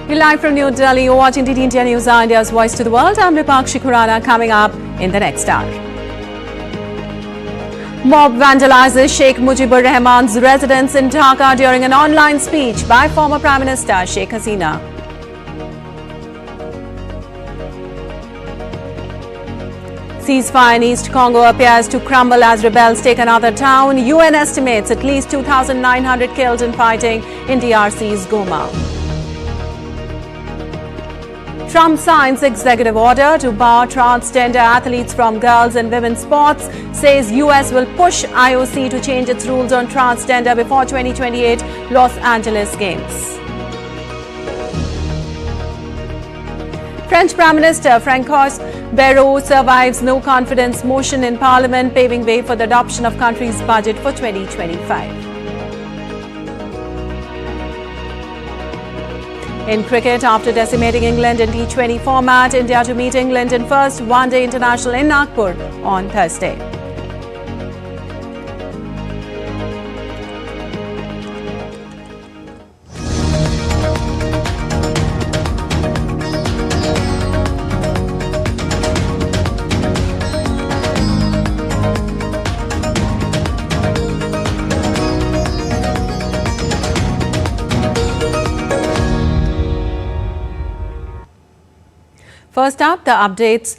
We're live from New Delhi. You're watching DD India News, India's voice to the world. I'm Vipakshi Khurana. Coming up in the next hour. Mob vandalizes Sheikh Mujibur Rahman's residence in Dhaka during an online speech by former Prime Minister Sheikh Hasina. Ceasefire in East Congo appears to crumble as rebels take another town. UN estimates at least 2,900 killed in fighting in DRC's Goma. Trump signs executive order to bar transgender athletes from girls and women's sports, says US will push IOC to change its rules on transgender before 2028 Los Angeles Games. French Prime Minister Francois Bayrou survives no confidence motion in Parliament, paving way for the adoption of country's budget for 2025. In cricket, after decimating England in T20 format, India to meet England in first one-day international in Nagpur on Thursday. First up, the updates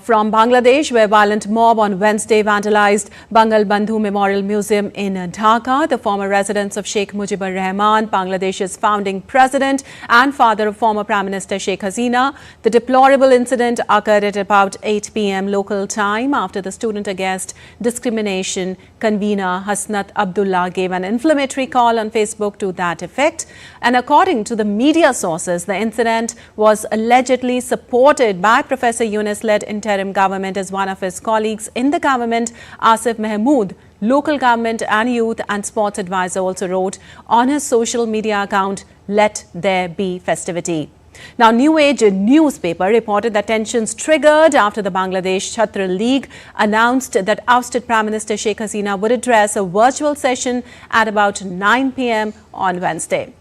from Bangladesh, where violent mob on Wednesday vandalized Bangal Bandhu Memorial Museum in Dhaka, the former residence of Sheikh Mujibur Rahman, Bangladesh's founding president and father of former Prime Minister Sheikh Hasina. The deplorable incident occurred at about 8 p.m. local time after the student against discrimination convener Hasnat Abdullah gave an inflammatory call on Facebook to that effect. And according to the media sources, the incident was allegedly supported by Professor Yunus-led interim government as one of his colleagues in the government, Asif Mahmood, local government and youth and sports advisor, also wrote on his social media account, "Let there be festivity." Now, New Age newspaper reported that tensions triggered after the Bangladesh Chhatra League announced that ousted Prime Minister Sheikh Hasina would address a virtual session at about 9 p.m. on Wednesday.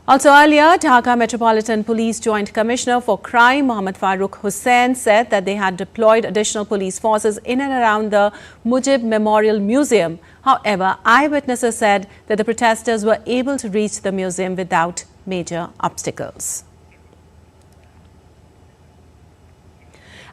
Also earlier, Dhaka Metropolitan Police Joint Commissioner for Crime, Mohammad Farooq Hussain, said that they had deployed additional police forces in and around the Mujib Memorial Museum. However, eyewitnesses said that the protesters were able to reach the museum without major obstacles.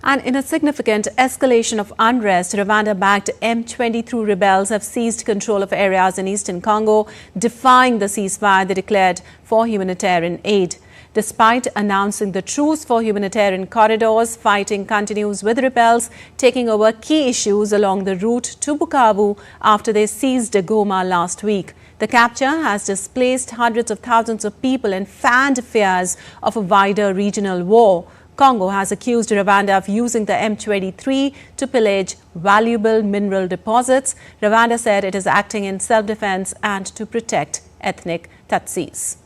And in a significant escalation of unrest, Rwanda-backed M23 rebels have seized control of areas in eastern Congo, defying the ceasefire they declared for humanitarian aid. Despite announcing the truce for humanitarian corridors, fighting continues with rebels taking over key issues along the route to Bukavu after they seized Goma last week. The capture has displaced hundreds of thousands of people and fanned fears of a wider regional war. Congo has accused Rwanda of using the M23 to pillage valuable mineral deposits. Rwanda said it is acting in self-defense and to protect ethnic Tutsis.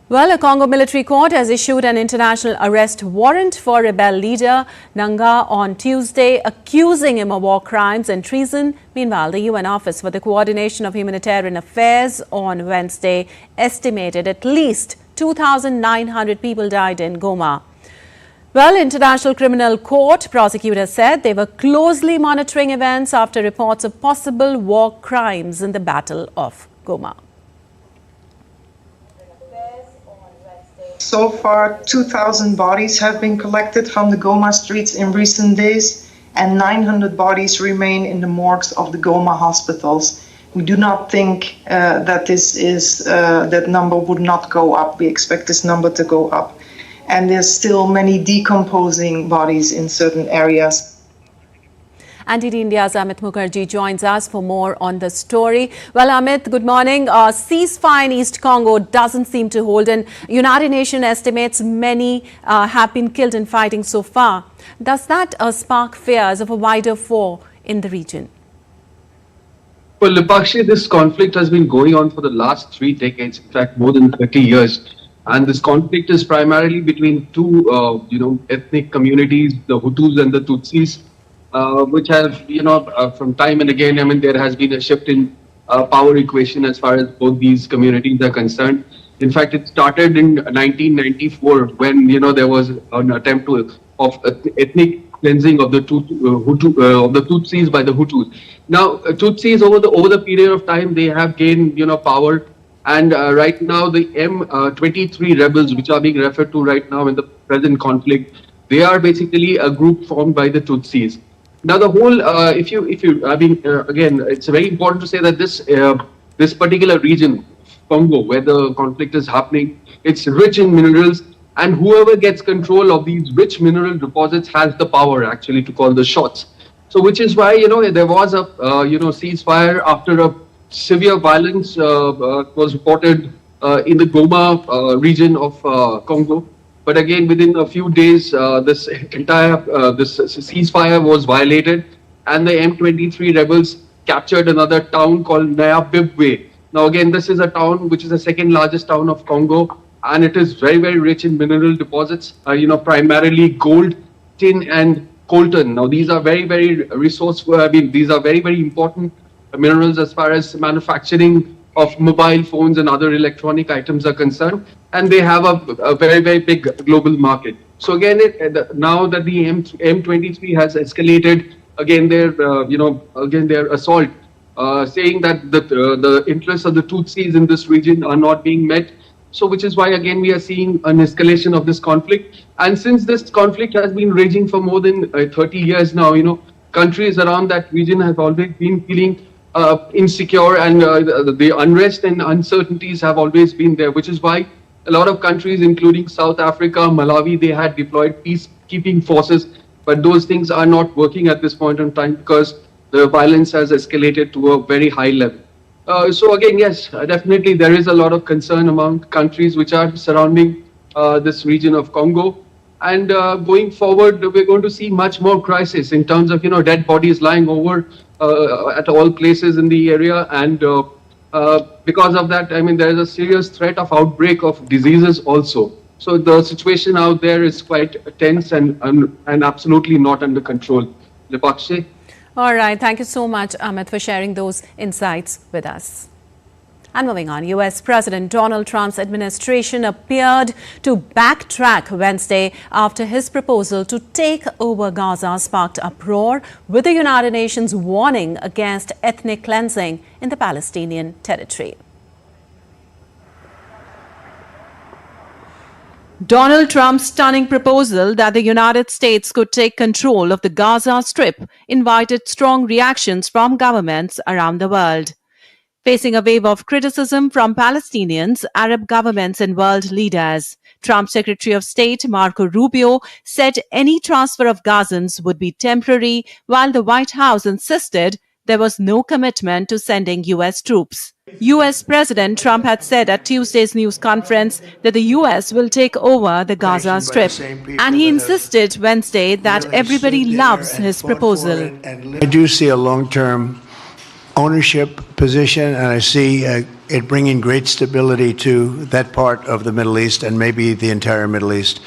Well, a Congo military court has issued an international arrest warrant for rebel leader Nanga on Tuesday, accusing him of war crimes and treason. Meanwhile, the UN Office for the Coordination of Humanitarian Affairs on Wednesday estimated at least 2,900 people died in Goma. Well, International Criminal Court prosecutors said they were closely monitoring events after reports of possible war crimes in the Battle of Goma. So far, 2,000 bodies have been collected from the Goma streets in recent days, and 900 bodies remain in the morgues of the Goma hospitals. We do not think that number would not go up. We expect this number to go up. And there's still many decomposing bodies in certain areas. And DD India's Amit Mukherjee joins us for more on the story. Well, Amit, good morning. Ceasefire in East Congo doesn't seem to hold, and United Nations estimates many have been killed in fighting so far. Does that spark fears of a wider war in the region? Well, Lipakshi, this conflict has been going on for the last 3 decades, in fact, more than 30 years. And this conflict is primarily between two, ethnic communities, the Hutus and the Tutsis, which have, from time and again, there has been a shift in power equation as far as both these communities are concerned. In fact, it started in 1994 when there was an attempt of ethnic cleansing of the Tutsis by the Hutus. Now, Tutsis over the period of time they have gained power, and right now the M23 rebels, which are being referred to right now in the present conflict, they are basically a group formed by the Tutsis. Now, the whole again, it's very important to say that this particular region, Congo, where the conflict is happening, it's rich in minerals, and whoever gets control of these rich mineral deposits has the power actually to call the shots. So, which is why there was a ceasefire after a severe violence was reported in the Goma region of Congo. But again, within a few days, this entire this ceasefire was violated, and the M23 rebels captured another town called Nayabibwe. Now, again, this is a town which is the second largest town of Congo, and it is very, very rich in mineral deposits. Primarily gold, tin, and coltan. Now, these are very, very resourceful. These are very, very important minerals as far as manufacturing of mobile phones and other electronic items are concerned, and they have a very, very big global market. So again, now that the M23 has escalated again their assault, saying that the interests of the Tutsis in this region are not being met. So which is why again we are seeing an escalation of this conflict. And since this conflict has been raging for more than 30 years now, countries around that region have always been feeling insecure, and the unrest and uncertainties have always been there, which is why a lot of countries, including South Africa, Malawi, they had deployed peacekeeping forces, but those things are not working at this point in time because the violence has escalated to a very high level. So again, yes, definitely there is a lot of concern among countries which are surrounding this region of Congo. And going forward, we're going to see much more crisis in terms of, dead bodies lying over at all places in the area. And because of that, there is a serious threat of outbreak of diseases also. So the situation out there is quite tense and absolutely not under control. Lepakshe? All right. Thank you so much, Amit, for sharing those insights with us. And moving on, U.S. President Donald Trump's administration appeared to backtrack Wednesday after his proposal to take over Gaza sparked uproar, with the United Nations warning against ethnic cleansing in the Palestinian territory. Donald Trump's stunning proposal that the United States could take control of the Gaza Strip invited strong reactions from governments around the world. Facing a wave of criticism from Palestinians, Arab governments and world leaders, Trump's Secretary of State Marco Rubio said any transfer of Gazans would be temporary, while the White House insisted there was no commitment to sending U.S. troops. U.S. President Trump had said at Tuesday's news conference that the U.S. will take over the Gaza Strip, and he insisted Wednesday that everybody loves his proposal. I do see a long-term ownership position, and I see it bringing great stability to that part of the Middle East and maybe the entire Middle East.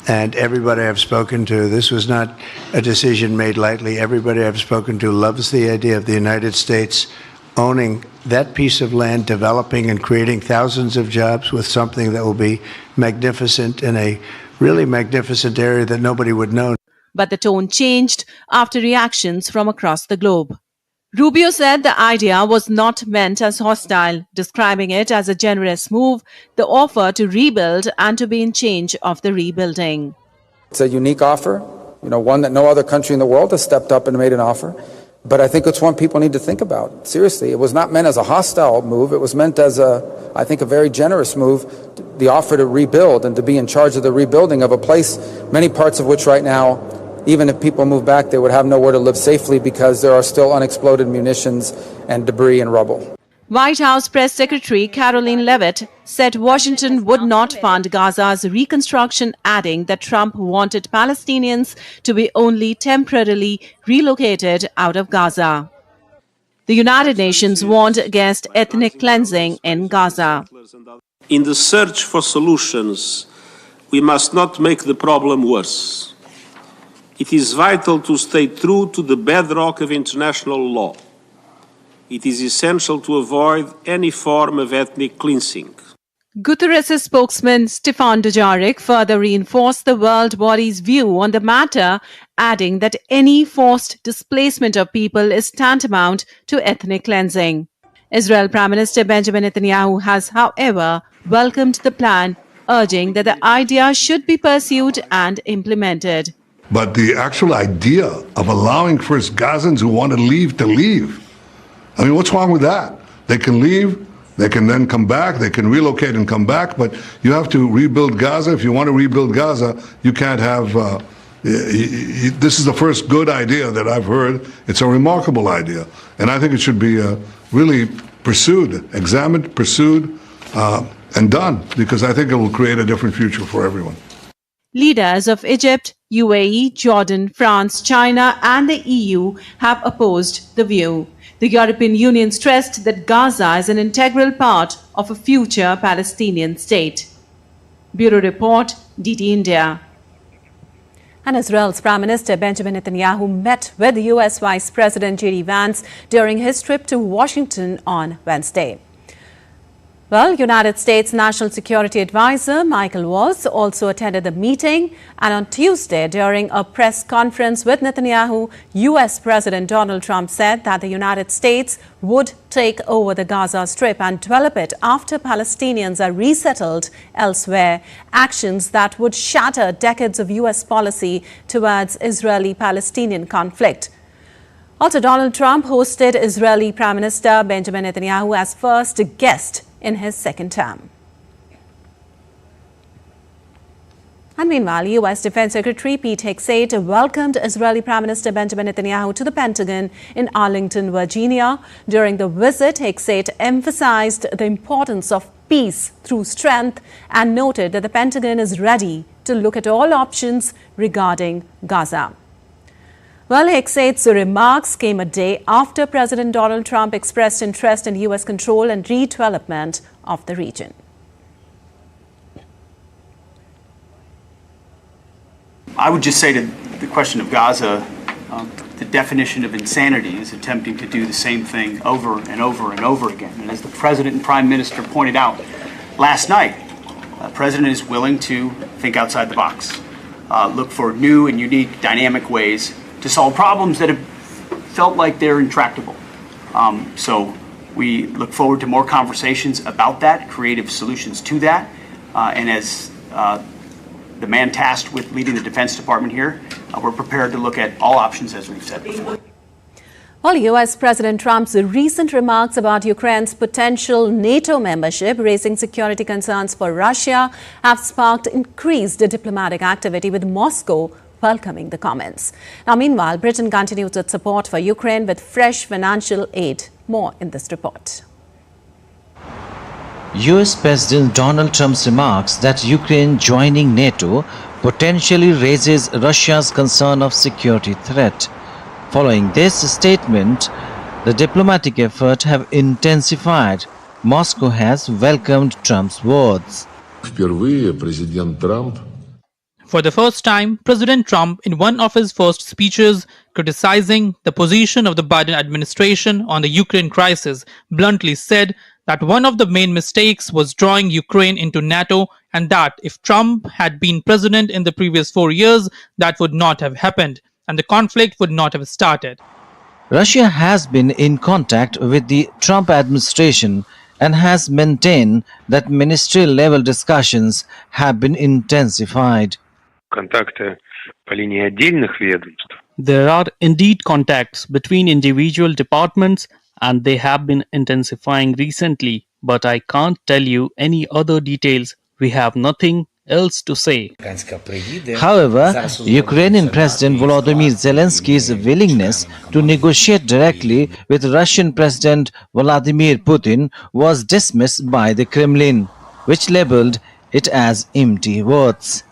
And everybody I've spoken to, this was not a decision made lightly. Everybody I've spoken to loves the idea of the United States owning that piece of land, developing and creating thousands of jobs with something that will be magnificent in a really magnificent area that nobody would know. But the tone changed after reactions from across the globe. Rubio said the idea was not meant as hostile, describing it as a generous move, the offer to rebuild and to be in charge of the rebuilding. It's a unique offer, one that no other country in the world has stepped up and made an offer. But I think it's one people need to think about. Seriously, it was not meant as a hostile move. It was meant as I think, a very generous move, the offer to rebuild and to be in charge of the rebuilding of a place, many parts of which right now, even if people move back, they would have nowhere to live safely because there are still unexploded munitions and debris and rubble. White House Press Secretary Caroline Leavitt said Washington would not fund Gaza's reconstruction, adding that Trump wanted Palestinians to be only temporarily relocated out of Gaza. The United Nations warned against ethnic cleansing in Gaza. In the search for solutions, we must not make the problem worse. It is vital to stay true to the bedrock of international law. it is essential to avoid any form of ethnic cleansing. Guterres' spokesman Stefan Dujarric further reinforced the world body's view on the matter, adding that any forced displacement of people is tantamount to ethnic cleansing. Israel Prime Minister Benjamin Netanyahu has, however, welcomed the plan, urging that the idea should be pursued and implemented. But the actual idea of allowing first Gazans who want to leave, I mean, what's wrong with that? They can leave. They can then come back, they can relocate and come back, but you have to rebuild Gaza. If you want to rebuild Gaza, you can't have, this is the first good idea that I've heard. It's a remarkable idea. And I think it should be really pursued, examined, pursued, and done, because I think it will create a different future for everyone. Leaders of Egypt, UAE, Jordan, France, China and the EU have opposed the view. The European Union stressed that Gaza is an integral part of a future Palestinian state. Bureau Report, DT India. And Israel's Prime Minister Benjamin Netanyahu met with US Vice President J.D. Vance during his trip to Washington on Wednesday. Well, United States National Security Advisor Michael Waltz also attended the meeting, and on Tuesday, during a press conference with Netanyahu, U.S. President Donald Trump said that the United States would take over the Gaza Strip and develop it after Palestinians are resettled elsewhere, actions that would shatter decades of U.S. policy towards Israeli-Palestinian conflict. Also, Donald Trump hosted Israeli Prime Minister Benjamin Netanyahu as first guest in his second term. And meanwhile, U.S. Defense Secretary Pete Hegseth welcomed Israeli Prime Minister Benjamin Netanyahu to the Pentagon in Arlington, Virginia. During the visit, Hegseth emphasized the importance of peace through strength and noted that the Pentagon is ready to look at all options regarding Gaza. Well, Hegseth's remarks came a day after President Donald Trump expressed interest in U.S. control and redevelopment of the region. I would just say to the question of Gaza, the definition of insanity is attempting to do the same thing over and over and over again. And as the President and Prime Minister pointed out last night, the President is willing to think outside the box, look for new and unique dynamic ways to solve problems that have felt like they're intractable. So we look forward to more conversations about that, creative solutions to that. And as the man tasked with leading the Defense Department here, we're prepared to look at all options, as we've said before. Well, U.S. President Trump's recent remarks about Ukraine's potential NATO membership, raising security concerns for Russia, have sparked increased diplomatic activity, with Moscow welcoming the comments. Now, meanwhile, Britain continues its support for Ukraine with fresh financial aid. More in this report. US President Donald Trump's remarks that Ukraine joining NATO potentially raises Russia's concern of security threat. Following this statement, the diplomatic efforts have intensified. Moscow has welcomed Trump's words. Впервые президент Трамп For the first time, President Trump, in one of his first speeches criticizing the position of the Biden administration on the Ukraine crisis, bluntly said that one of the main mistakes was drawing Ukraine into NATO, and that if Trump had been president in the previous 4 years, that would not have happened and the conflict would not have started. Russia has been in contact with the Trump administration and has maintained that ministerial-level discussions have been intensified. Контакты по линии отдельных ведомств. There are indeed contacts between individual departments, and they have been intensifying recently, but I can't tell you any other details. We have nothing else to say. However, Ukrainian President Volodymyr Zelensky's willingness to negotiate directly with Russian President Vladimir Putin was dismissed by the Kremlin, which labeled it as empty words.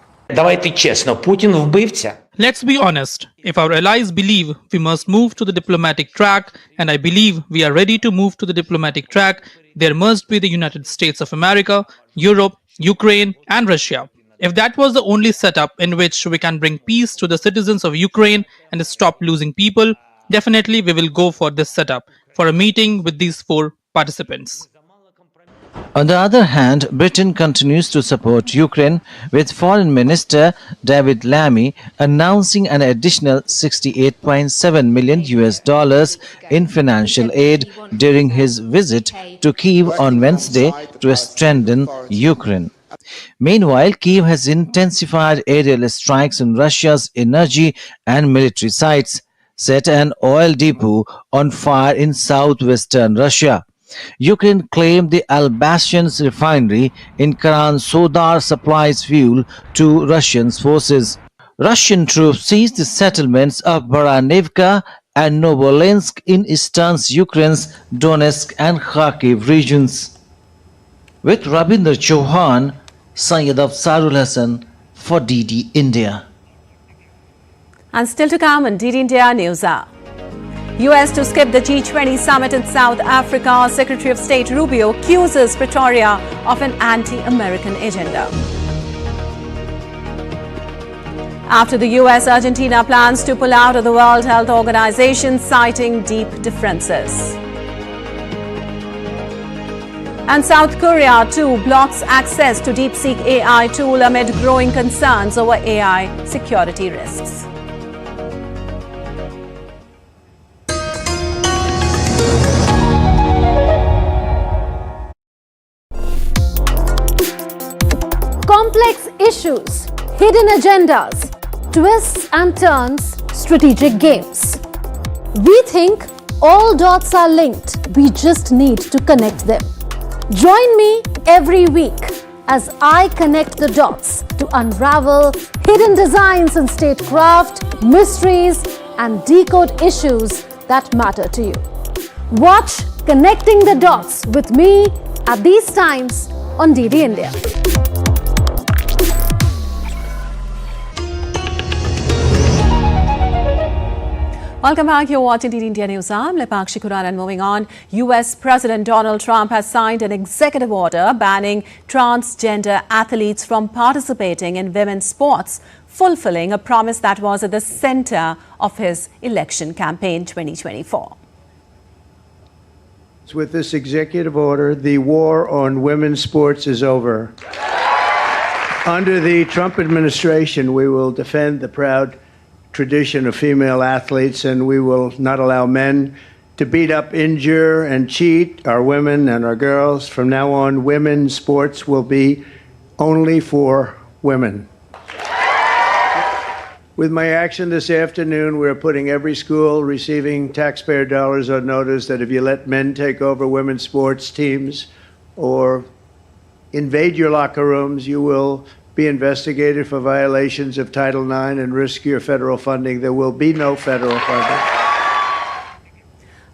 Let's be honest. If our allies believe we must move to the diplomatic track, and I believe we are ready to move to the diplomatic track, there must be the United States of America, Europe, Ukraine, and Russia. If that was the only setup in which we can bring peace to the citizens of Ukraine and stop losing people, definitely we will go for this setup. for a meeting with these 4 participants. On the other hand, Britain continues to support Ukraine, with Foreign Minister David Lammy announcing an additional $68.7 million in financial aid during his visit to Kyiv on Wednesday to strengthen Ukraine. Meanwhile, Kyiv has intensified aerial strikes on Russia's energy and military sites, set an oil depot on fire in southwestern Russia. Ukraine claimed the Albastian's refinery in Karan-Sodar supplies fuel to Russian forces. Russian troops seized the settlements of Baranivka and Novolensk in eastern Ukraine's Donetsk and Kharkiv regions. With Rabindra Chauhan, Syed Afzarul Hassan for DD India. And still to come on DD India News Hour. US to skip the G20 summit in South Africa. Secretary of State Rubio accuses Pretoria of an anti-American agenda. After the US, Argentina plans to pull out of the World Health Organization, citing deep differences. And South Korea too blocks access to DeepSeek AI tool amid growing concerns over AI security risks. Complex issues, hidden agendas, twists and turns, strategic games. We think all dots are linked. We just need to connect them. Join me every week as I connect the dots to unravel hidden designs in statecraft, mysteries, and decode issues that matter to you. Watch Connecting the Dots with me at these times on DD India. Welcome back. You're watching DD India News. I'm Lepakshi Kuran, and moving on. US President Donald Trump has signed an executive order banning transgender athletes from participating in women's sports, fulfilling a promise that was at the center of his election campaign 2024. With this executive order, the war on women's sports is over. Under the Trump administration, we will defend the proud tradition of female athletes, and we will not allow men to beat up, injure, and cheat our women and our girls. From now on, women's sports will be only for women. With my action this afternoon, we're putting every school receiving taxpayer dollars on notice that if you let men take over women's sports teams or invade your locker rooms, you will be investigated for violations of Title IX and risk your federal funding. There will be no federal funding.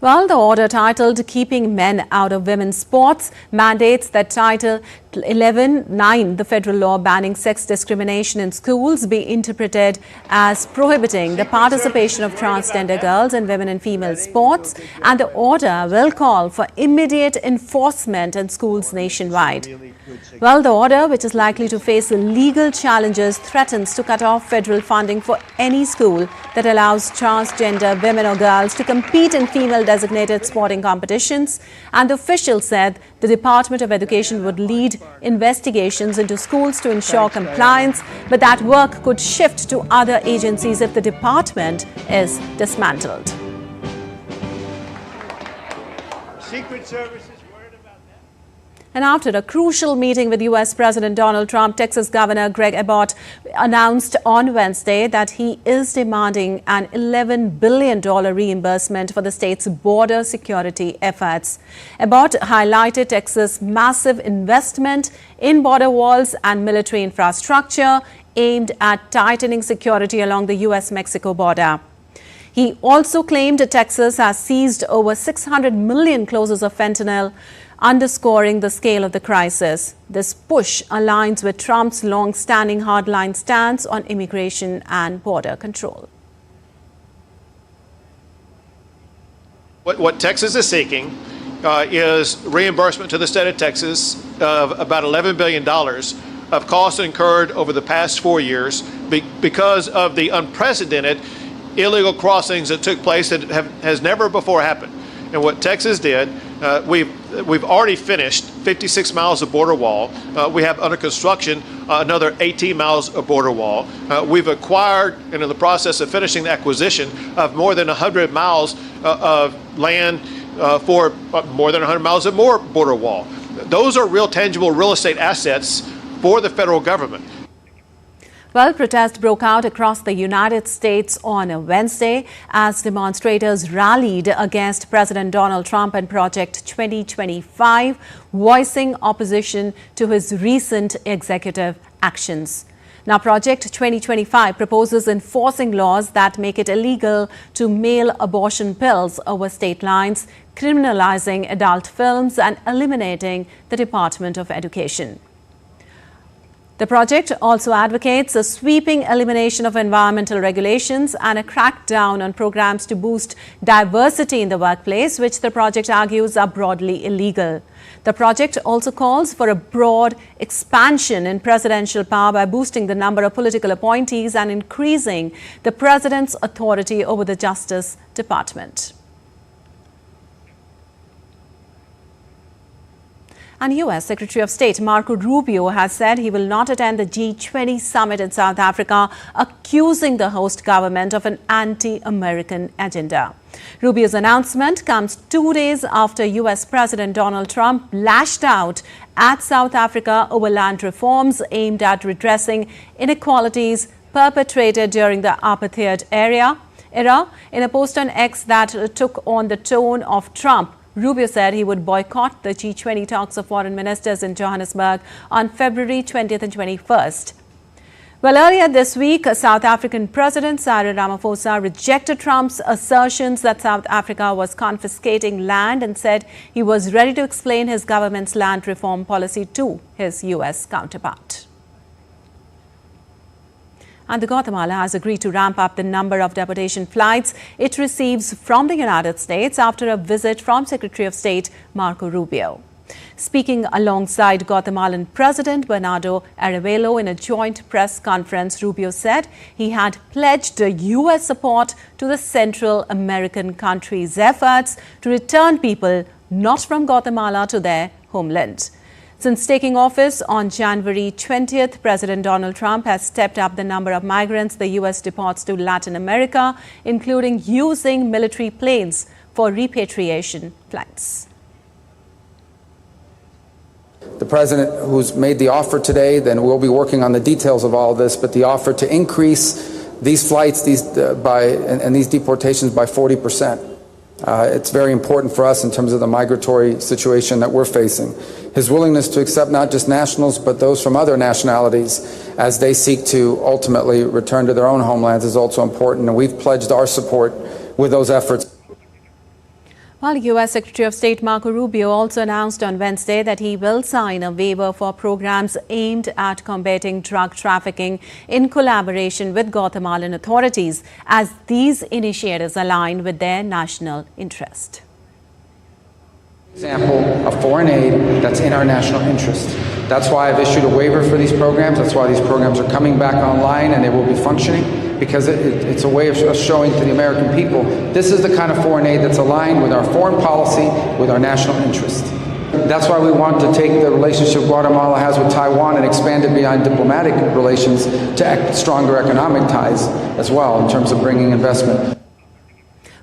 Well, the order titled Keeping Men Out of Women's Sports mandates that Title 11(9), the federal law banning sex discrimination in schools, be interpreted as prohibiting the participation of transgender girls and women in female sports, and the order will call for immediate enforcement in schools nationwide. Well, the order, which is likely to face legal challenges, threatens to cut off federal funding for any school that allows transgender women or girls to compete in female-designated sporting competitions. And the official said the Department of Education would lead investigations into schools to ensure compliance, but that work could shift to other agencies if the department is dismantled. Secret Services. And after a crucial meeting with US President Donald Trump, Texas Governor Greg Abbott announced on Wednesday that he is demanding an $11 billion reimbursement for the state's border security efforts. Abbott highlighted Texas' massive investment in border walls and military infrastructure aimed at tightening security along the US-Mexico border. He also claimed that Texas has seized over 600 million closes of fentanyl, underscoring the scale of the crisis. This push aligns with Trump's long-standing hardline stance on immigration and border control. What Texas is seeking is reimbursement to the state of Texas of about $11 billion of costs incurred over the past 4 years because of the unprecedented illegal crossings that took place that has never before happened. And what Texas did, we've already finished 56 miles of border wall. We have under construction another 18 miles of border wall. We've acquired and in the process of finishing the acquisition of more than 100 miles of land for more than 100 miles of more border wall. Those are real tangible real estate assets for the federal government. Well, protests broke out across the United States on Wednesday as demonstrators rallied against President Donald Trump and Project 2025, voicing opposition to his recent executive actions. Now, Project 2025 proposes enforcing laws that make it illegal to mail abortion pills over state lines, criminalizing adult films, and eliminating the Department of Education. The project also advocates a sweeping elimination of environmental regulations and a crackdown on programs to boost diversity in the workplace, which the project argues are broadly illegal. The project also calls for a broad expansion in presidential power by boosting the number of political appointees and increasing the president's authority over the Justice Department. And U.S. Secretary of State Marco Rubio has said he will not attend the G20 summit in South Africa, accusing the host government of an anti-American agenda. Rubio's announcement comes 2 days after U.S. President Donald Trump lashed out at South Africa over land reforms aimed at redressing inequalities perpetrated during the apartheid era. In a post on X that took on the tone of Trump, Rubio said he would boycott the G20 talks of foreign ministers in Johannesburg on February 20th and 21st. Well, earlier this week, South African President Cyril Ramaphosa rejected Trump's assertions that South Africa was confiscating land and said he was ready to explain his government's land reform policy to his U.S. counterpart. And Guatemala has agreed to ramp up the number of deportation flights it receives from the United States after a visit from Secretary of State Marco Rubio. Speaking alongside Guatemalan President Bernardo Arévalo in a joint press conference, Rubio said he had pledged U.S. support to the Central American country's efforts to return people not from Guatemala to their homeland. Since taking office on January 20th, President Donald Trump has stepped up the number of migrants the U.S. deports to Latin America, including using military planes for repatriation flights. The president who's made the offer today, then we'll be working on the details of all of this, but the offer to increase these flights and these deportations by 40%. It's very important for us in terms of the migratory situation that we're facing. His willingness to accept not just nationals, but those from other nationalities as they seek to ultimately return to their own homelands is also important, and we've pledged our support with those efforts. While U.S. Secretary of State Marco Rubio also announced on Wednesday that he will sign a waiver for programs aimed at combating drug trafficking in collaboration with Guatemalan authorities, as these initiatives align with their national interest. Example of foreign aid that's in our national interest. That's why I've issued a waiver for these programs. That's why these programs are coming back online and they will be functioning, because it's a way of showing to the American people this is the kind of foreign aid that's aligned with our foreign policy, with our national interest. That's why we want to take the relationship Guatemala has with Taiwan and expand it beyond diplomatic relations to stronger economic ties as well in terms of bringing investment.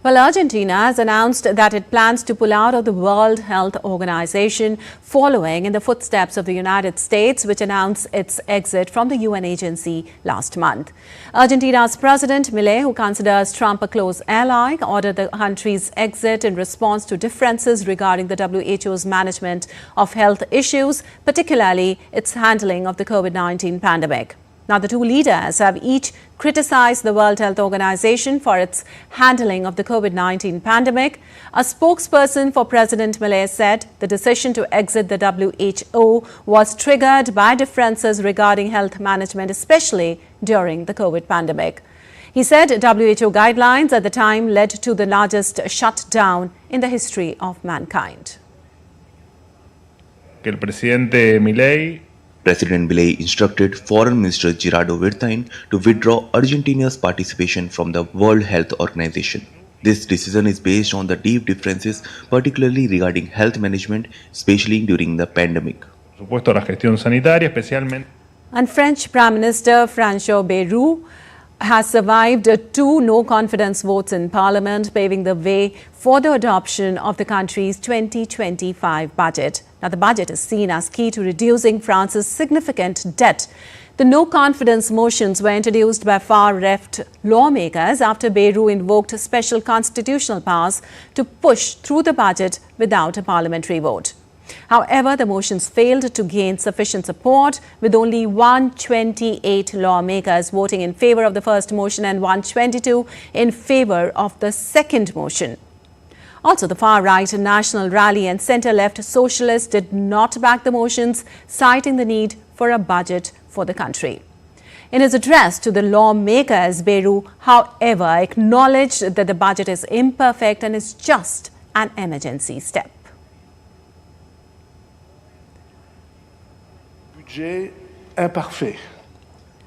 Well, Argentina has announced that it plans to pull out of the World Health Organization, following in the footsteps of the United States, which announced its exit from the UN agency last month. Argentina's President Milei, who considers Trump a close ally, ordered the country's exit in response to differences regarding the WHO's management of health issues, particularly its handling of the COVID-19 pandemic. Now, the two leaders have each criticized the World Health Organization for its handling of the COVID-19 pandemic. A spokesperson for President Milei said the decision to exit the WHO was triggered by differences regarding health management, especially during the COVID pandemic. He said WHO guidelines at the time led to the largest shutdown in the history of mankind. President Milei instructed Foreign Minister Gerardo Wirthain to withdraw Argentina's participation from the World Health Organization. This decision is based on the deep differences, particularly regarding health management, especially during the pandemic. Supuesto, la gestión sanitaria, especialmente. And French Prime Minister François Bayrou has survived 2 no-confidence votes in Parliament, paving the way for the adoption of the country's 2025 budget. Now, the budget is seen as key to reducing France's significant debt. The no-confidence motions were introduced by far-left lawmakers after Bayrou invoked special constitutional powers to push through the budget without a parliamentary vote. However, the motions failed to gain sufficient support, with only 128 lawmakers voting in favour of the first motion and 122 in favour of the second motion. Also, the far-right National Rally and centre-left Socialists did not back the motions, citing the need for a budget for the country. In his address to the lawmakers, Bayrou, however, acknowledged that the budget is imperfect and is just an emergency step.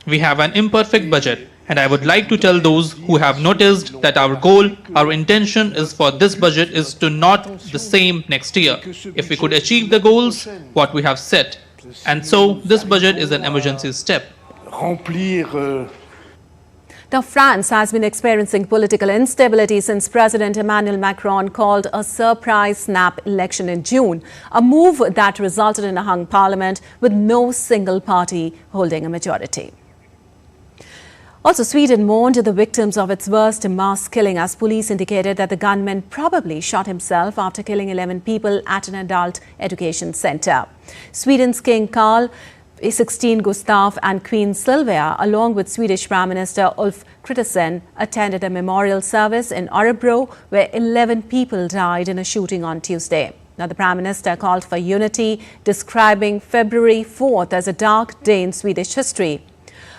We have an imperfect budget, and I would like to tell those who have noticed that our goal, our intention is for this budget is to not the same next year. If we could achieve the goals, what we have set. And so this budget is an emergency step. Now, France has been experiencing political instability since President Emmanuel Macron called a surprise snap election in June, a move that resulted in a hung parliament with no single party holding a majority. Also, Sweden mourned the victims of its worst mass killing as police indicated that the gunman probably shot himself after killing 11 people at an adult education centre. Sweden's King Carl 16 Gustav and Queen Silvia, along with Swedish Prime Minister Ulf Kristersson, attended a memorial service in Örebro where 11 people died in a shooting on Tuesday. Now, the Prime Minister called for unity, describing February 4th as a dark day in Swedish history.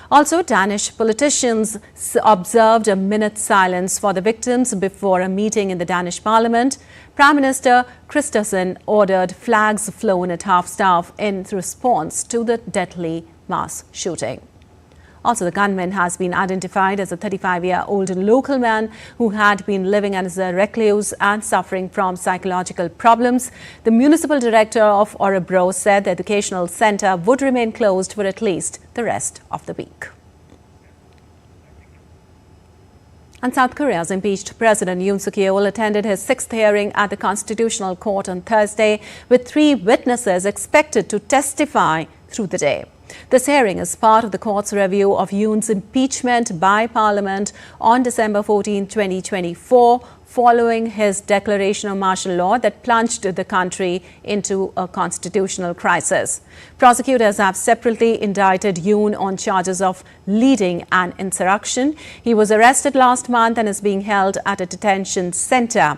Also, Danish politicians observed a minute's silence for the victims before a meeting in the Danish Parliament. Prime Minister Kristersson ordered flags flown at half-staff in response to the deadly mass shooting. Also, the gunman has been identified as a 35-year-old local man who had been living as a recluse and suffering from psychological problems. The municipal director of Örebro said the educational centre would remain closed for at least the rest of the week. And South Korea's impeached President Yoon Suk-yeol attended his 6th hearing at the Constitutional Court on Thursday, with 3 witnesses expected to testify through the day. This hearing is part of the court's review of Yoon's impeachment by Parliament on December 14, 2024, following his declaration of martial law that plunged the country into a constitutional crisis. Prosecutors have separately indicted Yoon on charges of leading an insurrection. He was arrested last month and is being held at a detention center.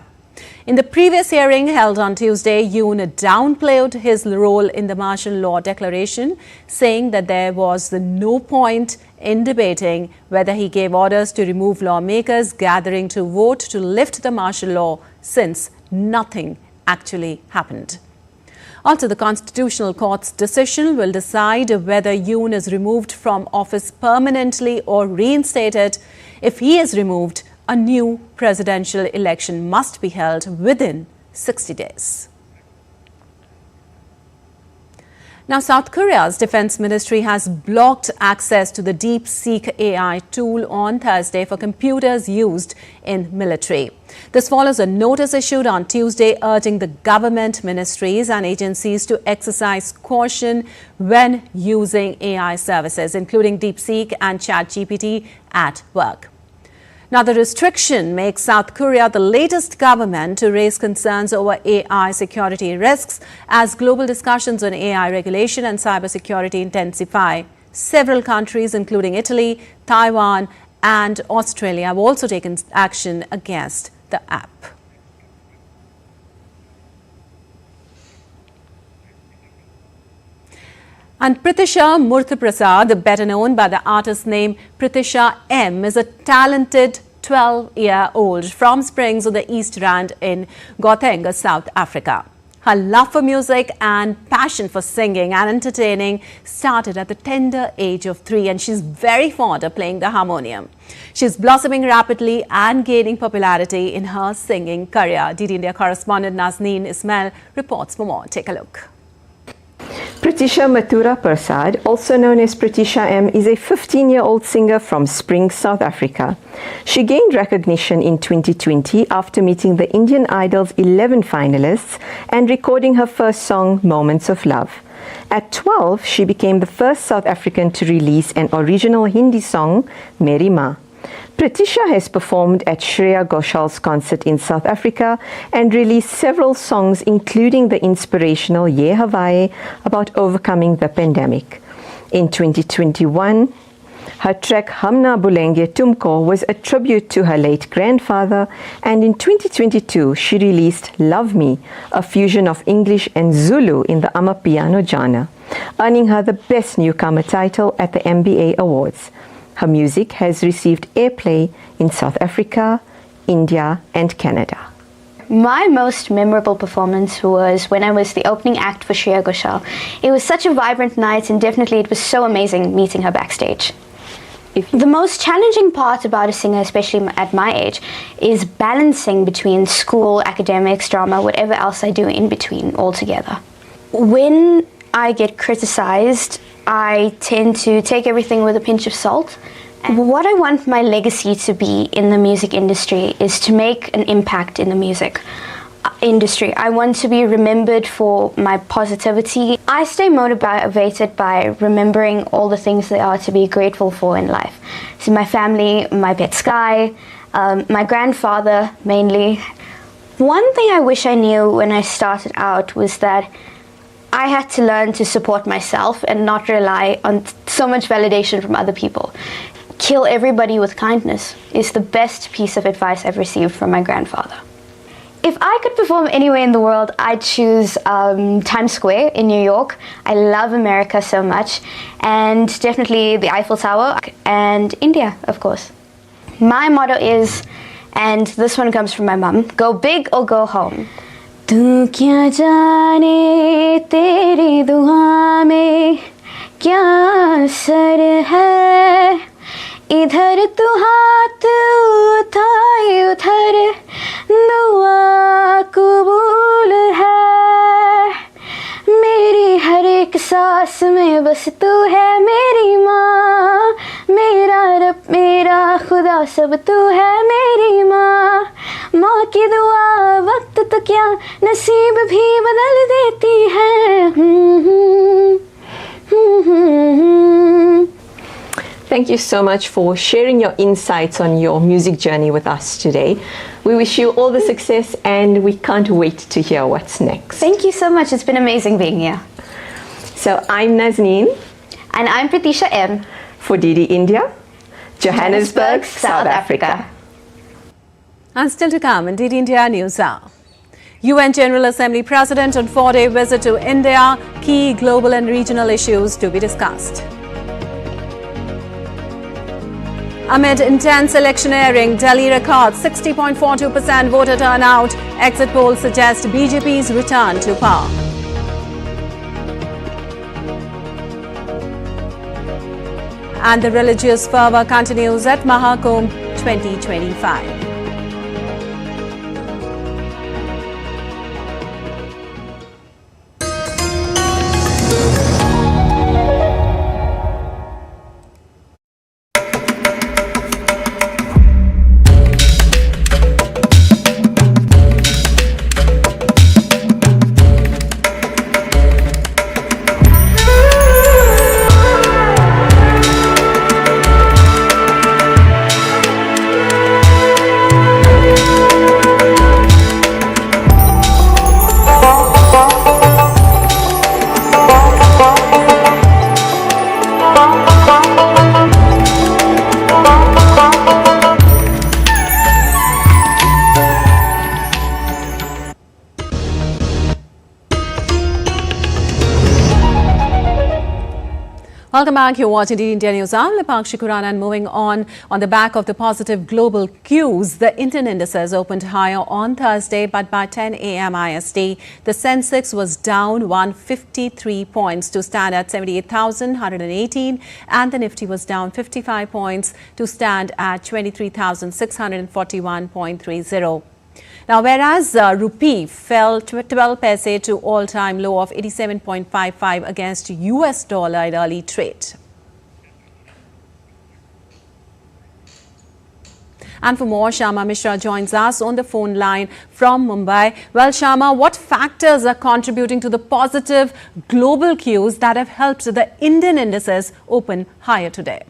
In the previous hearing held on Tuesday, Yoon downplayed his role in the martial law declaration, saying that there was no point in debating whether he gave orders to remove lawmakers gathering to vote to lift the martial law, since nothing actually happened. Also, the Constitutional Court's decision will decide whether Yoon is removed from office permanently or reinstated. If he is removed, a new presidential election must be held within 60 days. Now, South Korea's defense ministry has blocked access to the DeepSeek AI tool on Thursday for computers used in military. This follows a notice issued on Tuesday urging the government ministries and agencies to exercise caution when using AI services, including DeepSeek and ChatGPT, at work. Now, the restriction makes South Korea the latest government to raise concerns over AI security risks as global discussions on AI regulation and cybersecurity intensify. Several countries, including Italy, Taiwan, and Australia, have also taken action against the app. And Pritisha Prasad, better known by the artist name Pritisha M, is a talented 12-year-old from Springs on the East Rand in Gauteng, South Africa. Her love for music and passion for singing and entertaining started at the tender age of 3, and she's very fond of playing the harmonium. She's blossoming rapidly and gaining popularity in her singing career. DD India correspondent Nazneen Ismail reports for more. Take a look. Pritisha Mathura Prasad, also known as Pritisha M, is a 15-year-old singer from Springs, South Africa. She gained recognition in 2020 after meeting the Indian Idol's 11 finalists and recording her first song, Moments of Love. At 12, she became the first South African to release an original Hindi song, Meri Maa. Pritisha has performed at Shreya Ghoshal's concert in South Africa and released several songs, including the inspirational Ye Hawaaye about overcoming the pandemic. In 2021, her track Hum Na Bhulenge Tumko was a tribute to her late grandfather, and in 2022 she released Love Me, a fusion of English and Zulu in the Amapiano genre, earning her the Best Newcomer title at the MBA Awards. Her music has received airplay in South Africa, India, and Canada. My most memorable performance was when I was the opening act for Shreya Ghoshal. It was such a vibrant night, and definitely it was so amazing meeting her backstage. The most challenging part about a singer, especially at my age, is balancing between school, academics, drama, whatever else I do in between altogether. When I get criticized, I tend to take everything with a pinch of salt. What I want my legacy to be in the music industry is to make an impact in the music industry. I want to be remembered for my positivity. I stay motivated by remembering all the things there are to be grateful for in life. So my family, my pet Sky, my grandfather mainly. One thing I wish I knew when I started out was that I had to learn to support myself and not rely on so much validation from other people. Kill everybody with kindness is the best piece of advice I've received from my grandfather. If I could perform anywhere in the world, I'd choose Times Square in New York. I love America so much, and definitely the Eiffel Tower and India, of course. My motto is, and this one comes from my mum, go big or go home. तू क्या जाने तेरी दुआ में क्या असर है इधर तू हाथ उठाए उधर दुआ कबूल है मेरी हर एक सांस में बस तू है मेरी माँ मेरा रब मेरा खुदा सब तू है मेरी माँ माँ की दुआ वक्त तो क्या नसीब भी बदल देती है Thank you so much for sharing your insights on your music journey with us today. We wish you all the success, and we can't wait to hear what's next. Thank you so much. It's been amazing being here. So I'm Nazneen. And I'm Pritisha M. For DD India, Johannesburg, South Africa. And still to come in DD India News Hour. UN General Assembly President on 4-day visit to India. Key global and regional issues to be discussed. Amid intense electioneering, Delhi records 60.42% voter turnout. Exit polls suggest BJP's return to power. And the religious fervour continues at Mahakumbh 2025. Welcome back. You're watching the India News. I'm Lipakshi Khurana, and moving on the back of the positive global cues, the Indian indices opened higher on Thursday, but by 10 a.m. IST, the Sensex was down 153 points to stand at 78,118, and the Nifty was down 55 points to stand at 23,641.30. Now, whereas rupee fell 12 paise to all-time low of 87.55 against US dollar in early trade. And for more, Shama Mishra joins us on the phone line from Mumbai. Well, Shama, what factors are contributing to the positive global cues that have helped the Indian indices open higher today?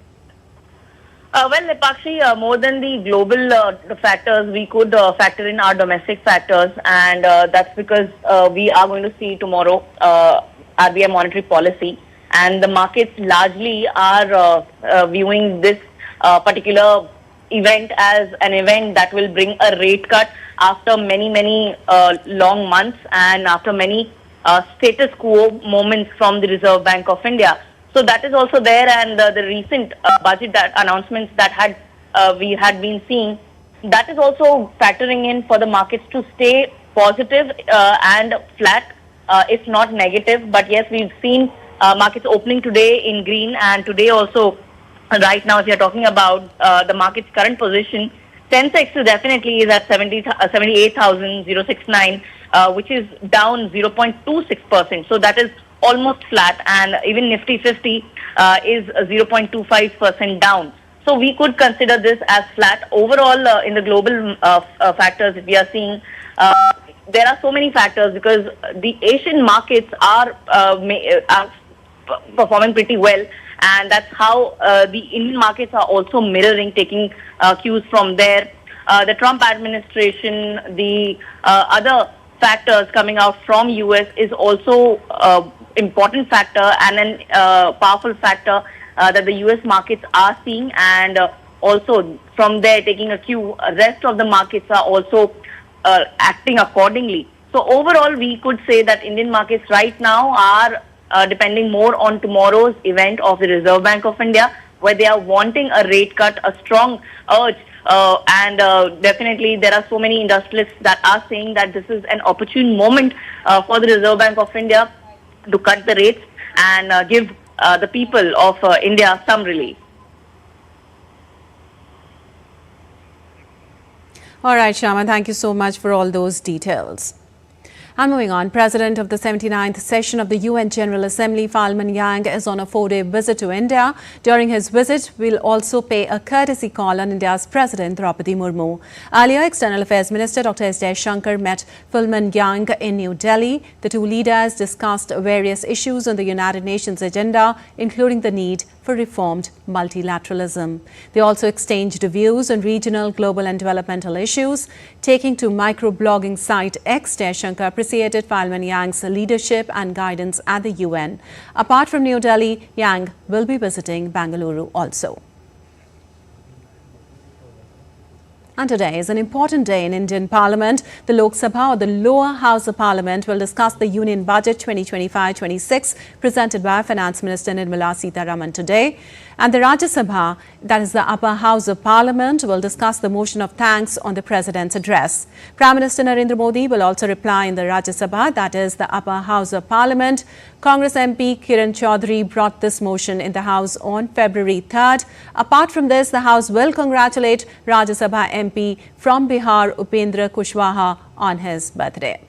Well, Lipakshi, more than the global factors, we could factor in our domestic factors, and that's because we are going to see tomorrow RBI monetary policy, and the markets largely are viewing this particular event as an event that will bring a rate cut after many long months and after many status quo moments from the Reserve Bank of India. So that is also there, and the recent budget announcements that we had been seeing, that is also factoring in for the markets to stay positive and flat, if not negative. But yes, we've seen markets opening today in green, and today also, right now, if you're talking about the market's current position, Sensex definitely is at 78,069, which is down 0.26%. So that is almost flat, and even Nifty 50 is 0.25% down. So we could consider this as flat. Overall, in the global factors, if we are seeing, there are so many factors because the Asian markets are performing pretty well, and that's how the Indian markets are also mirroring, taking cues from there. The Trump administration, the other factors coming out from US is also important factor and a powerful factor that the US markets are seeing, and also from there taking a cue, rest of the markets are also acting accordingly. So overall, we could say that Indian markets right now are depending more on tomorrow's event of the Reserve Bank of India, where they are wanting a rate cut, a strong urge. And definitely there are so many industrialists that are saying that this is an opportune moment for the Reserve Bank of India to cut the rates and give the people of India some relief. All right, Shama, thank you so much for all those details. And moving on, President of the 79th session of the UN General Assembly, Falman Yang, is on a 4-day visit to India. During his visit, we'll also pay a courtesy call on India's President, Draupadi Murmu. Earlier, External Affairs Minister Dr. S. Jaishankar met Falman Yang in New Delhi. The two leaders discussed various issues on the United Nations agenda, including the need for reformed multilateralism. They also exchanged views on regional, global and developmental issues. Taking to microblogging site X, Jaishankar appreciated Falman Yang's leadership and guidance at the UN. Apart from New Delhi, Yang will be visiting Bengaluru also. And today is an important day in Indian Parliament. The Lok Sabha, or the lower house of Parliament, will discuss the Union Budget 2025-26 presented by Finance Minister Nirmala Sitharaman today. And the Rajya Sabha, that is the upper house of Parliament, will discuss the motion of thanks on the President's address. Prime Minister Narendra Modi will also reply in the Rajya Sabha, that is the upper house of Parliament. Congress MP Kiran Chaudhary brought this motion in the House on February 3rd. Apart from this, the House will congratulate Rajya Sabha MP from Bihar, Upendra Kushwaha, on his birthday.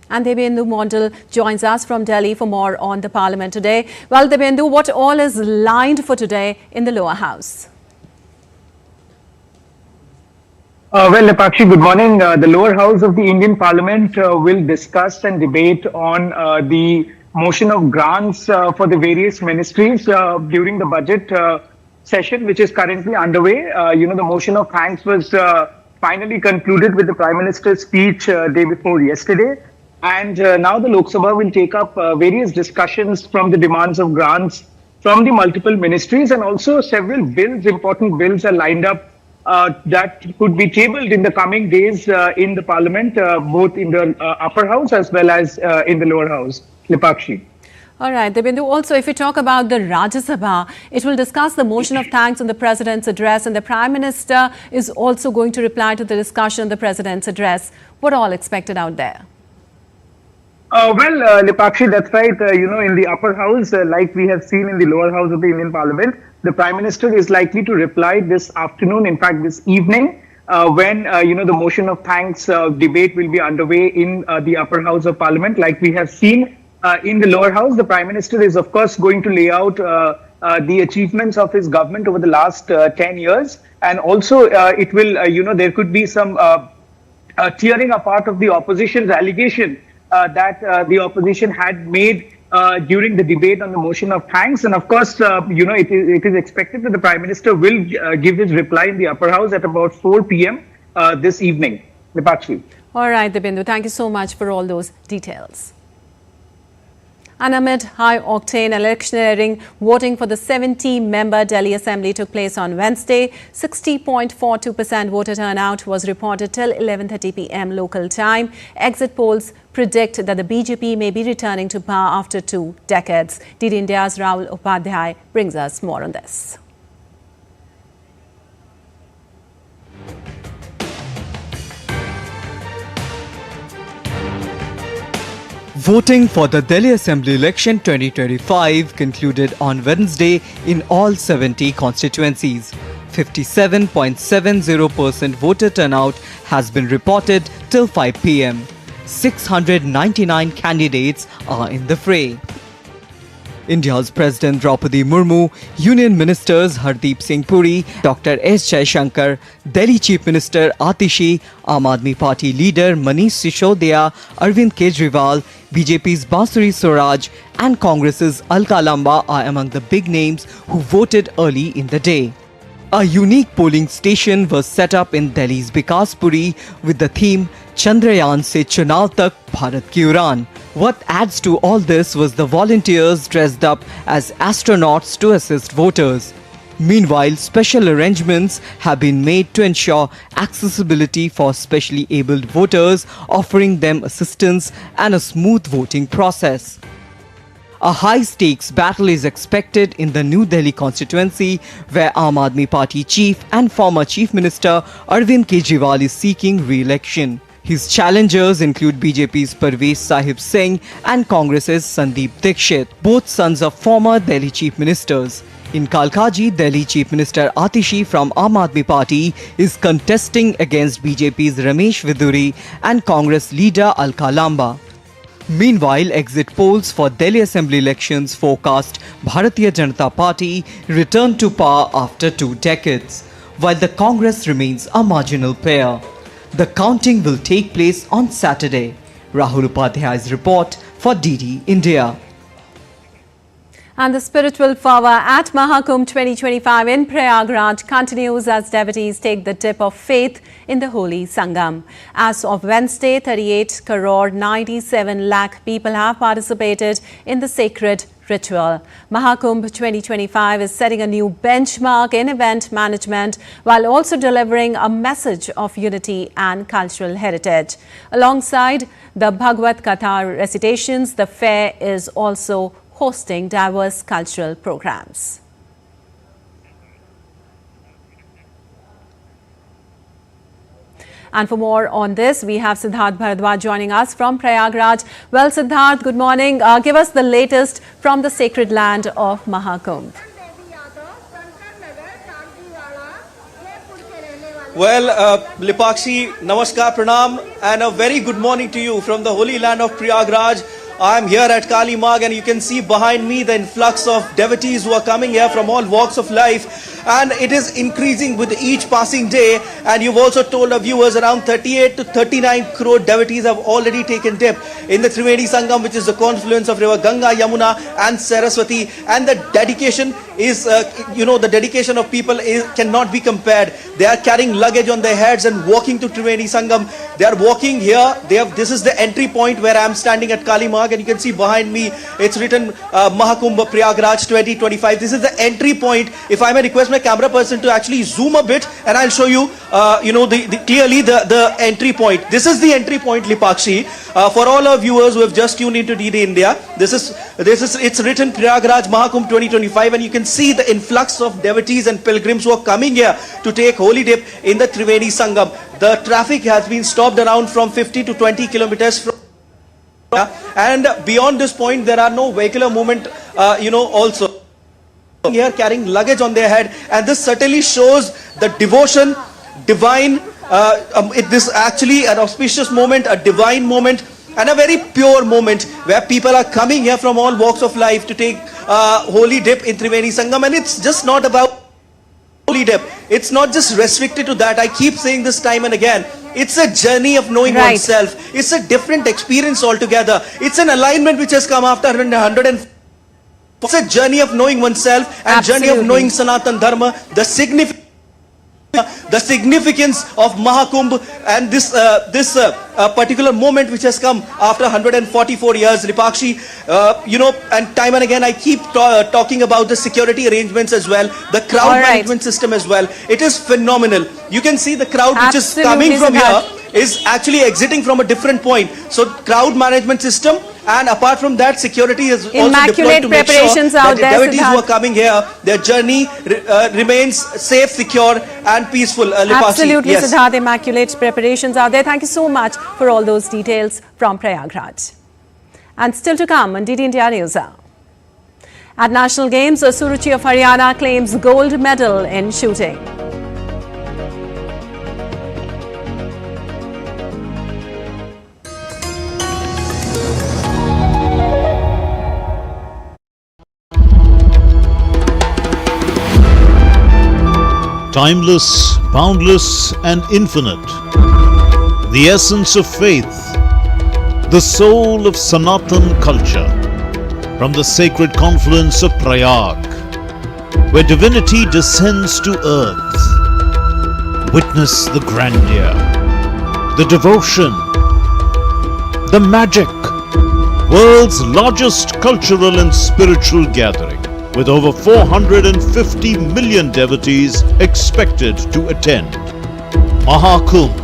And Debyendu Mondal joins us from Delhi for more on the Parliament today. Well, Debyendu, what all is lined for today in the lower house? Well, Lipakshi, good morning. The lower house of the Indian Parliament will discuss and debate on the motion of grants for the various ministries during the budget session, which is currently underway. The motion of thanks was finally concluded with the Prime Minister's speech day before yesterday. And now the Lok Sabha will take up various discussions from the demands of grants from the multiple ministries, and also several bills, important bills are lined up that could be tabled in the coming days in the Parliament, both in the upper house as well as in the lower house. Lipakshi. All right, Debindu, also if we talk about the Rajya Sabha, it will discuss the motion of thanks on the President's address, and the Prime Minister is also going to reply to the discussion on the President's address. What all expected out there? Well, Lipakshi, that's right. In the upper house, like we have seen in the lower house of the Indian Parliament, the Prime Minister is likely to reply this afternoon, in fact this evening, when the motion of thanks debate will be underway in the upper house of Parliament. Like we have seen in the lower house, the Prime Minister is of course going to lay out the achievements of his government over the last 10 years. And also it will, there could be some tearing apart of the opposition's allegation that the opposition had made during the debate on the motion of thanks. And of course, it is expected that the Prime Minister will give his reply in the upper house at about 4 p.m. This evening. Lipakshi. All right, Debindu, thank you so much for all those details. And amid high-octane electioneering, voting for the 70-member Delhi Assembly took place on Wednesday. 60.42% voter turnout was reported till 11:30 p.m. local time. Exit polls predict that the BJP may be returning to power after 2 decades. DD India's Rahul Upadhyay brings us more on this. Voting for the Delhi Assembly election 2025 concluded on Wednesday in all 70 constituencies. 57.70% voter turnout has been reported till 5 p.m. 699 candidates are in the fray. India's President Draupadi Murmu, Union Ministers Hardeep Singh Puri, Dr. S. Jaishankar, Delhi Chief Minister Atishi, Aam Aadmi Party leader Manish Sisodia, Arvind Kejriwal, BJP's Basuri Swaraj and Congress's Alka Lamba are among the big names who voted early in the day. A unique polling station was set up in Delhi's Bikaspuri with the theme Chandrayaan se Chunav tak Bharat ki Udan. What adds to all this was the volunteers dressed up as astronauts to assist voters. Meanwhile, special arrangements have been made to ensure accessibility for specially abled voters, offering them assistance and a smooth voting process. A high-stakes battle is expected in the New Delhi constituency, where Aam Aadmi Party chief and former Chief Minister Arvind Kejriwal is seeking re-election. His challengers include BJP's Parvez Sahib Singh and Congress's Sandeep Dikshit, both sons of former Delhi Chief Ministers. In Kalkaji, Delhi Chief Minister Atishi from Aam Aadmi Party is contesting against BJP's Ramesh Viduri and Congress leader Alka Lamba. Meanwhile, exit polls for Delhi Assembly elections forecast Bharatiya Janata Party return to power after 2 decades, while the Congress remains a marginal player. The counting will take place on Saturday. Rahul Upadhyay's report for DD India. And the spiritual fervour at Mahakumbh 2025 in Prayagraj continues as devotees take the dip of faith in the holy Sangam. As of Wednesday, 38 crore 97 lakh people have participated in the sacred ritual. Mahakumbh 2025 is setting a new benchmark in event management while also delivering a message of unity and cultural heritage. Alongside the Bhagavad Katha recitations, the fair is also hosting diverse cultural programs. And for more on this, we have Siddharth Bharadwaj joining us from Prayagraj. Well, Siddharth, good morning. Give us the latest from the sacred land of Mahakumbh. Well, Lipakshi, Namaskar, Pranam, and a very good morning to you from the holy land of Prayagraj. I am here at Kali Marg, and you can see behind me the influx of devotees who are coming here from all walks of life, and it is increasing with each passing day. And you've also told our viewers around 38 to 39 crore devotees have already taken dip in the Trivedi Sangam, which is the confluence of river Ganga, Yamuna and Saraswati. And the dedication is, the dedication of people cannot be compared. They are carrying luggage on their heads and walking to Trivedi Sangam. They are walking here. This is the entry point where I am standing at Kali Marg, and you can see behind me it's written Mahakumbh Prayagraj 2025. This is the entry point. If I may request my my camera person to actually zoom a bit, and I'll show you, clearly the entry point. This is the entry point, Lipakshi. For all our viewers who have just tuned into DD India, it's written Prayagraj Mahakumbh 2025, and you can see the influx of devotees and pilgrims who are coming here to take holy dip in the Triveni Sangam. The traffic has been stopped around from 50 to 20 kilometers from, and beyond this point there are no vehicular movement, also here carrying luggage on their head, and this certainly shows the devotion, divine, this actually an auspicious moment, a divine moment, and a very pure moment where people are coming here from all walks of life to take holy dip in Triveni Sangam. And it's just not about holy dip. It's not just restricted to that. I keep saying this time and again. It's a journey of knowing oneself. It's a different experience altogether. It's an alignment which has come after 100. It's a journey of knowing oneself and journey of knowing Sanatan Dharma, the significance of Mahakumbh, and this particular moment which has come after 144 years, Lipakshi, and time and again I keep talking about the security arrangements as well, the crowd management system as well. It is phenomenal. You can see the crowd which is coming from here is actually exiting from a different point. So crowd management system, and apart from that, security is also deployed to make sure that the devotees who are coming here, their journey remains safe, secure and peaceful. Absolutely, yes. Siddharth, immaculate preparations are there. Thank you so much for all those details from Prayagraj. And still to come on DD India News. At National Games, Suruchi of Haryana claims gold medal in shooting. Timeless, boundless and infinite, the essence of faith, the soul of Sanatan culture, from the sacred confluence of Prayag, where divinity descends to earth. Witness the grandeur, the devotion, the magic, world's largest cultural and spiritual gathering, with over 450 million devotees expected to attend. Mahakumbh,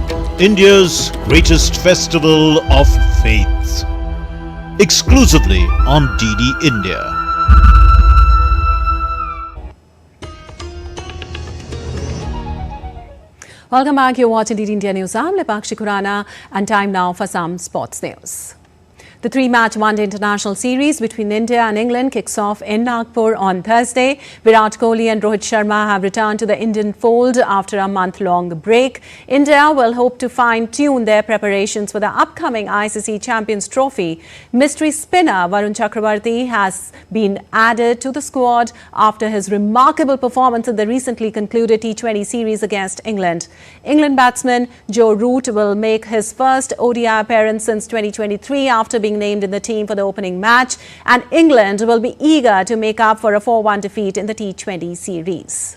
India's greatest festival of faith. Exclusively on DD India. Welcome back. You're watching DD India News. I'm Lipakshi Khurana, and time now for some sports news. The three-match one-day international series between India and England kicks off in Nagpur on Thursday. Virat Kohli and Rohit Sharma have returned to the Indian fold after a month-long break. India will hope to fine-tune their preparations for the upcoming ICC Champions Trophy. Mystery spinner Varun Chakravarti has been added to the squad after his remarkable performance in the recently concluded T20 series against England. England batsman Joe Root will make his first ODI appearance since 2023 after being named in the team for the opening match, and England will be eager to make up for a 4-1 defeat in the T20 series.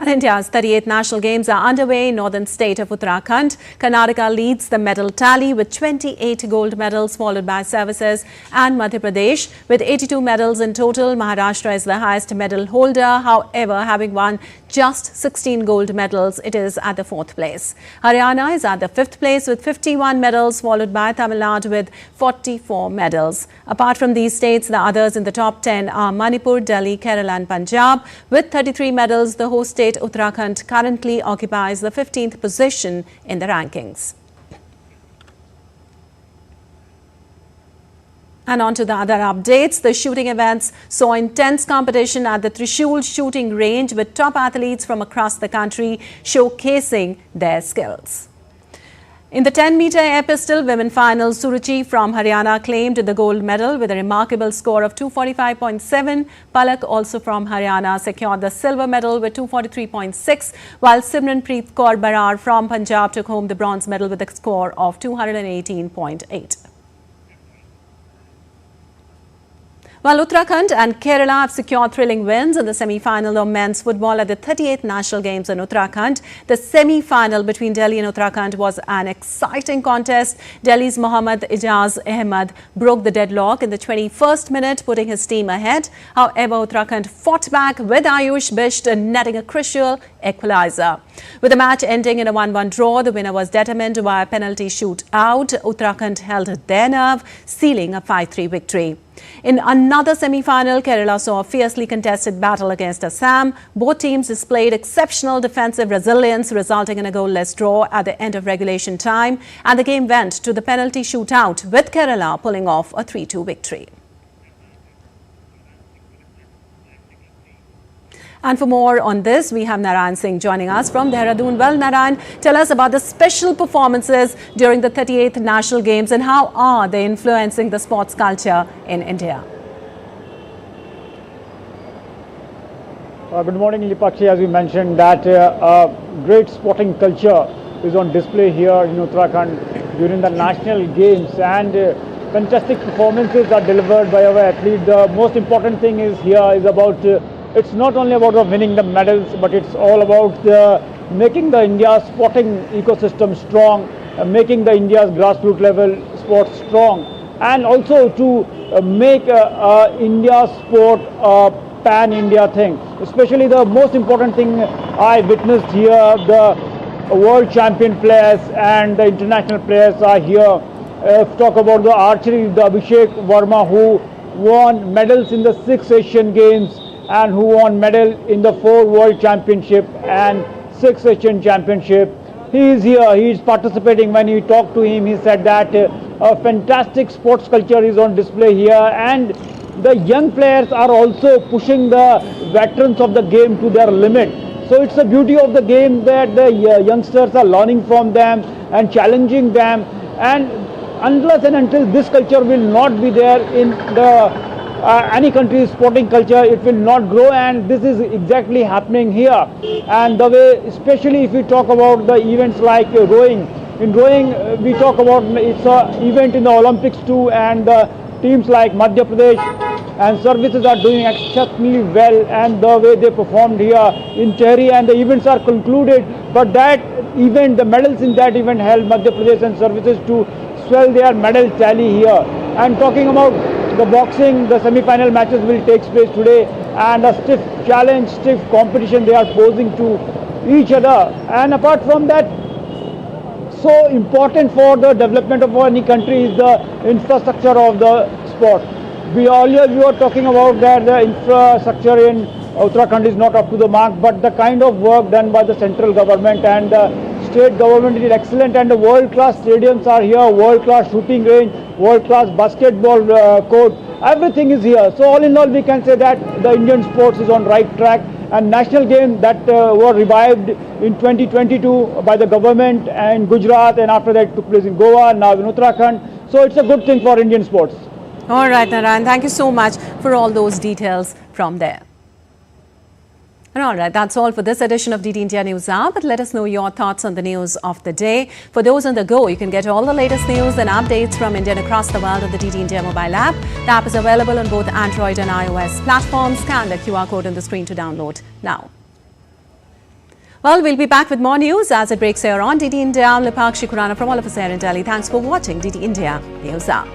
And India's 38th National Games are underway in northern state of Uttarakhand. Karnataka leads the medal tally with 28 gold medals, followed by Services and Madhya Pradesh with 82 medals in total. Maharashtra is the highest medal holder. However, having won just 16 gold medals, it is at the 4th place. Haryana is at the 5th place with 51 medals, followed by Tamil Nadu with 44 medals. Apart from these states, the others in the top 10 are Manipur, Delhi, Kerala and Punjab. With 33 medals, the host state Uttarakhand currently occupies the 15th position in the rankings. And on to the other updates. The shooting events saw intense competition at the Trishul shooting range with top athletes from across the country showcasing their skills. In the 10-meter air pistol women final, Suruchi from Haryana claimed the gold medal with a remarkable score of 245.7. Palak, also from Haryana, secured the silver medal with 243.6, while Simranpreet Kaur Barar from Punjab took home the bronze medal with a score of 218.8. While Uttarakhand and Kerala have secured thrilling wins in the semi-final of men's football at the 38th National Games in Uttarakhand, the semi-final between Delhi and Uttarakhand was an exciting contest. Delhi's Mohammad Ijaz Ahmed broke the deadlock in the 21st minute, putting his team ahead. However, Uttarakhand fought back with Ayush Bisht netting a crucial equalizer. With the match ending in a 1-1 draw, the winner was determined via penalty shootout. Uttarakhand held their nerve, sealing a 5-3 victory. In another semi-final, Kerala saw a fiercely contested battle against Assam. Both teams displayed exceptional defensive resilience, resulting in a goalless draw at the end of regulation time. And the game went to the penalty shootout, with Kerala pulling off a 3-2 victory. And for more on this, we have Narayan Singh joining us from Dehradun. Well, Narayan, tell us about the special performances during the 38th National Games and how are they influencing the sports culture in India? Good morning, Lipakshi. As we mentioned, that great sporting culture is on display here in Uttarakhand during the National Games, and fantastic performances are delivered by our athletes. The most important thing is about it's not only about winning the medals, but it's all about making the India sporting ecosystem strong, making the India's grassroots level sports strong, and also to make India's sport a pan-India thing. Especially the most important thing I witnessed here, the world champion players and the international players are here. Talk about the archery, the Abhishek Verma, who won medals in the 6 Asian Games and who won medal in the 4 World Championship and 6 Asian Championship. He is here, he is participating. When you talk to him, he said that a fantastic sports culture is on display here, and the young players are also pushing the veterans of the game to their limit. So it's the beauty of the game that the youngsters are learning from them and challenging them, and unless and until this culture will not be there in the any country's sporting culture, it will not grow, and this is exactly happening here. And the way, especially if we talk about the events like rowing. In rowing, we talk about it's an event in the Olympics too, and teams like Madhya Pradesh and services are doing exceptionally well, and the way they performed here in Tehri, and the events are concluded. But that event, the medals in that event helped Madhya Pradesh and services to swell their medal tally here. And talking about the boxing, the semi-final matches will take place today, and a stiff challenge, stiff competition they are posing to each other. And apart from that, so important for the development of any country is the infrastructure of the sport. Earlier we were talking about that the infrastructure in Uttarakhand is not up to the mark, but the kind of work done by the central government and state government is excellent, and the world-class stadiums are here, world-class shooting range, world-class basketball court, everything is here. So all in all, we can say that the Indian sports is on right track, and national games that were revived in 2022 by the government and Gujarat, and after that took place in Goa, now in Uttarakhand. So it's a good thing for Indian sports. All right, Narayan, thank you so much for all those details from there. And all right, that's all for this edition of DD India News Hour. But let us know your thoughts on the news of the day. For those on the go, you can get all the latest news and updates from India and across the world on the DD India mobile app. The app is available on both Android and iOS platforms. Scan the QR code on the screen to download now. Well, we'll be back with more news as it breaks here on DD India. I'm Lipakshi Khurana from all of us here in Delhi. Thanks for watching DD India News Hour.